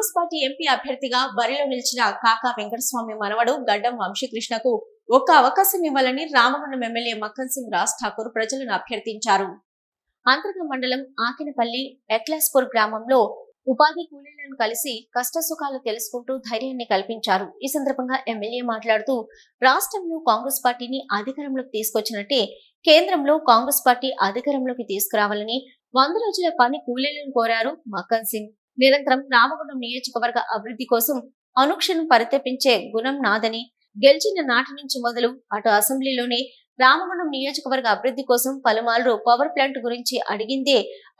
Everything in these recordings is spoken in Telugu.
కాంగ్రెస్ పార్టీ ఎంపీ అభ్యర్థిగా బరిలో నిలిచిన కాకా వెంకటస్వామి మనవడు గడ్డం వంశీకృష్ణకు ఒక్క అవకాశం ఇవ్వాలని రామగుండం ఎమ్మెల్యే మక్కన్ సింగ్ రాజ్ ఠాకూర్ ప్రజలను అభ్యర్థించారు. అంతర్గ మండలం ఆకినపల్లి ఎక్లాస్పూర్ గ్రామంలో ఉపాధి కూలీలను కలిసి కష్టసుఖాలు తెలుసుకుంటూ ధైర్యాన్ని కల్పించారు. ఈ సందర్భంగా ఎమ్మెల్యే మాట్లాడుతూ రాష్ట్రంలో కాంగ్రెస్ పార్టీని అధికారంలోకి తీసుకొచ్చినట్టే కేంద్రంలో కాంగ్రెస్ పార్టీ అధికారంలోకి తీసుకురావాలని 100 రోజుల పని కూలీలను కోరారు మక్కన్ సింగ్. నిరంతరం రామగుండం నియోజకవర్గ అభివృద్ధి కోసం అనుక్షణం పరితపించే గుణం నాదని, గెలిచిన నాటి నుంచి మొదలు అటు అసెంబ్లీలోనే రామగుండం నియోజకవర్గ అభివృద్ధి కోసం పలుమార్లు పవర్ ప్లాంట్ గురించి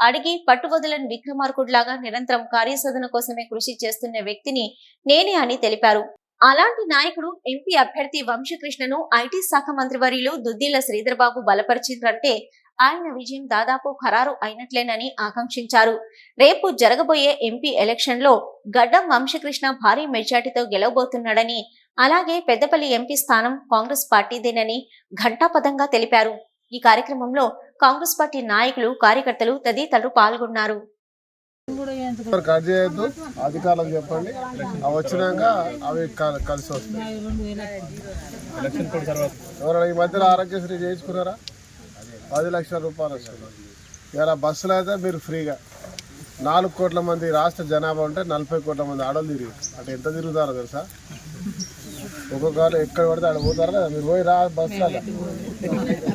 అడిగి పట్టువదలని విక్రమార్కుడిలాగా నిరంతరం కార్యసాధన కోసమే కృషి చేస్తున్న వ్యక్తిని నేనే అని తెలిపారు. అలాంటి నాయకుడు ఎంపీ అభ్యర్థి వంశీకృష్ణను ఐటీ శాఖ మంత్రివర్యులు దుద్దిళ్ల శ్రీధర్ బాబు బలపరిచిందంటే ఆయన విజయం దాదాపు ఖరారు అయినట్లేనని ఆకాంక్షించారు. రేపు జరగబోయే ఎంపీ ఎలక్షన్ లో గడ్డం వంశీకృష్ణ భారీ మెజార్టీతో గెలవబోతున్నాడని, అలాగే పెద్దపల్లి ఎంపీ స్థానం కాంగ్రెస్ పార్టీదేనని ఘంటాపథంగా తెలిపారు. ఈ కార్యక్రమంలో కాంగ్రెస్ పార్టీ నాయకులు, కార్యకర్తలు తదితరులు పాల్గొన్నారు. అధికారులకు చెప్పండి, వచ్చినాక అవి కలిసి వస్తాయి. ఎవరైనా ఈ మధ్యలో ఆరోగ్యశ్రీ చేయించుకున్నారా? 10 లక్షల రూపాయలు వస్తున్నారు. ఇలా బస్సులు అయితే మీరు ఫ్రీగా 4 కోట్ల మంది రాష్ట్ర జనాభా ఉంటే 40 కోట్ల మంది ఆడవాళ్ళు తిరిగి అంటే ఎంత తిరుగుతారో తెలుసా? ఒక్కొక్కరు ఎక్కడ పడితే ఆడ పోతారు కదా, మీరు పోయి రా బస్సులో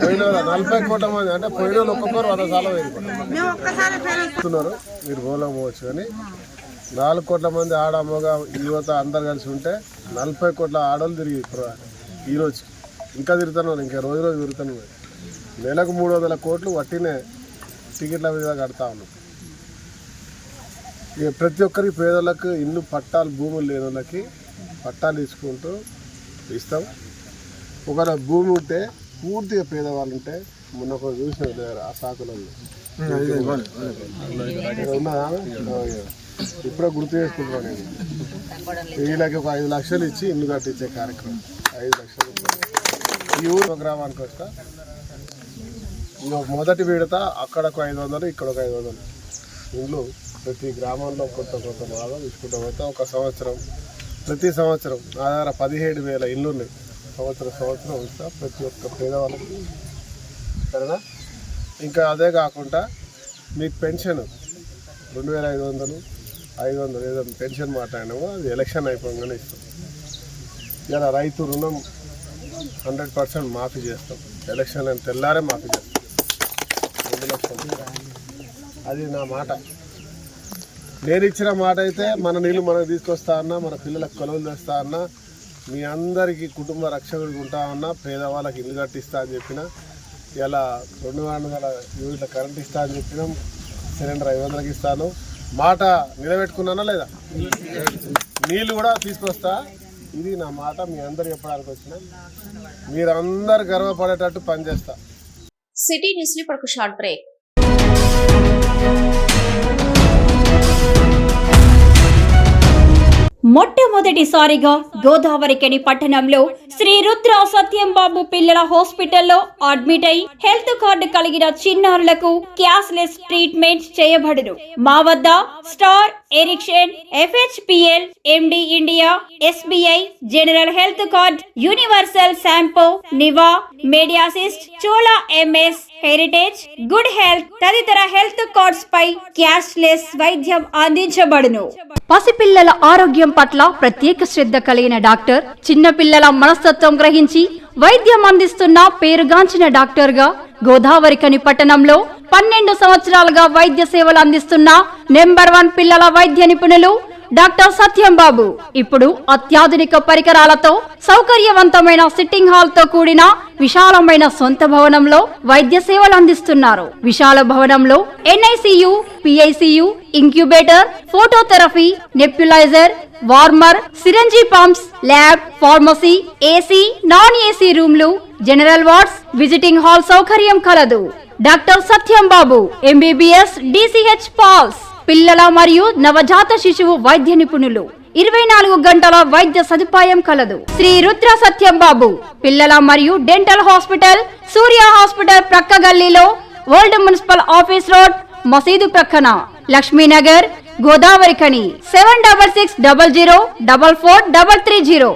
పోయిన 40 కోట్ల మంది అంటే పోయిన వాళ్ళు ఒక్కొక్కరు 100 సార్లు వేరుతున్నారు. మీరు పోలేకపోవచ్చు, కానీ 4 కోట్ల మంది ఆడ మగ యువత అందరు కలిసి ఉంటే 40 కోట్ల ఆడవాళ్ళు తిరిగి ఈరోజు ఇంకా తిరుగుతున్నారు, ఇంకా రోజు తిరుగుతున్నారు. నెలకు 300 కోట్లు వట్టినే టికెట్ల మీద కడతా ఉన్నాం. ఇక ప్రతి ఒక్కరికి పేదలకు ఇల్లు పట్టాలు, భూములు లేని వాళ్ళకి పట్టాలు తీసుకుంటూ ఇస్తాం. ఒకవేళ భూమి ఉంటే పూర్తిగా పేదవాళ్ళు ఉంటే మొన్న ఒక చూసిన దగ్గర ఆ శాఖలలో ఉన్నదా, ఇప్పుడే గుర్తు చేసుకుంటున్నాను నేను. వీళ్ళకి ఒక 5 లక్షలు ఇచ్చి ఇల్లు కట్టించే కార్యక్రమం. 5 లక్షలు ఈ ఊరు గ్రామానికి వస్తా. మొదటి విడత అక్కడ ఒక 500, ఇక్కడ ఒక 500 ఇండ్లు ప్రతి గ్రామంలో కొత్త భాగం తీసుకుంటూ పోతే ఒక సంవత్సరం, ప్రతి సంవత్సరం నా దగ్గర 17,000 ఇళ్ళు ఉన్నాయి. సంవత్సరం ఇస్తా ప్రతి ఒక్క పేదవాళ్ళకి, సరేనా? ఇంకా అదే కాకుండా మీకు పెన్షన్ 2,500, 500 ఏదో పెన్షన్ మాట్లాడినామో అది ఎలక్షన్ అయిపోగానే ఇస్తాం. ఇలా రైతు రుణం 100% మాఫీ చేస్తాం. ఎలక్షన్ అని తెల్లారే మాఫీ చేస్తాం. 2 లక్షలు అది నా మాట. నేను ఇచ్చిన మాట అయితే మన నీళ్ళు మనకు తీసుకొస్తా అన్నా, మన పిల్లలకు కొలువులు తెస్తా అన్నా, మీ అందరికీ కుటుంబ రక్షకుడికి ఉంటా అన్నా, పేదవాళ్ళకి ఇల్లు కట్టిస్తా అని చెప్పిన, ఇలా 200 యూనిట్ల కరెంట్ ఇస్తా అని చెప్పినాం, సిలిండర్ 500కి ఇస్తాను. మాట నిలబెట్టుకున్నానా లేదా? నీళ్ళు కూడా తీసుకొస్తా. ఇది నా మాట మీ అందరు చెప్పడానికి వచ్చిన. మీరందరు గర్వపడేటట్టు పనిచేస్తా. సిటీ న్యూస్ లో ఇప్పుడు షార్ట్ బ్రేక్. మొట్టమొదటిసారిగా గోదావరికని పట్టణంలో శ్రీ రుద్ర సత్యంబాబు పిల్లల హాస్పిటల్లో అడ్మిట్ అయి హెల్త్ కార్డు కలిగిన చిన్నారులకు క్యాష్లెస్ ట్రీట్మెంట్ చేయబడును. మా వద్ద Star, Ericson, FHPL, MD India, SBI, general health card, Universal Sompo, Niva, Medi Assist, Chola MS, Heritage, good health తదితర హెల్త్ కార్డ్స్ పై క్యాష్లెస్ వైద్యం అందించబడును. పసిపిల్లల ఆరోగ్యం పట్ల ప్రత్యేక శ్రద్ధ కలిగిన డాక్టర్, చిన్నపిల్లల మనస్తత్వం గ్రహించి వైద్యం అందిస్తున్న పేరుగాంచిన డాక్టర్ గా గోదావరికని పట్టణంలో 12 సంవత్సరాలుగా వైద్య సేవలు అందిస్తున్న నెంబర్ 1 పిల్లల వైద్య నిపుణులు డాక్టర్ సత్యంబాబు ఇప్పుడు అత్యాధునిక పరికరాలతో సౌకర్యవంతమైన సిట్టింగ్ హాల్ తో కూడిన విశాలమైన సొంత భవనంలో వైద్య సేవలు అందిస్తున్నారు. విశాల భవనంలో NICU, PICU, incubator, phototherapy, nebuliser, warmer, syringe pumps, lab, pharmacy, AC, non AC రూమ్లు, జనరల్ వార్డ్స్, విజిటింగ్ హాల్ సౌకర్యం కలదు. Doctor Satyambabu MBBS, DCH PALS, పిల్లల మరియు నవజాత శిశువు వైద్య నిపుణులు. 24 గంటల వైద్య సదుపాయం కలదు. శ్రీ రుద్ర సత్యంబాబు పిల్లల మరియు డెంటల్ హాస్పిటల్, సూర్య హాస్పిటల్ ప్రక్క గల్లీలో, ఓల్డ్ మున్సిపల్ ఆఫీస్ రోడ్, మసీదు ప్రక్కన, లక్ష్మీనగర్, గోదావరి ఖని 7660044330.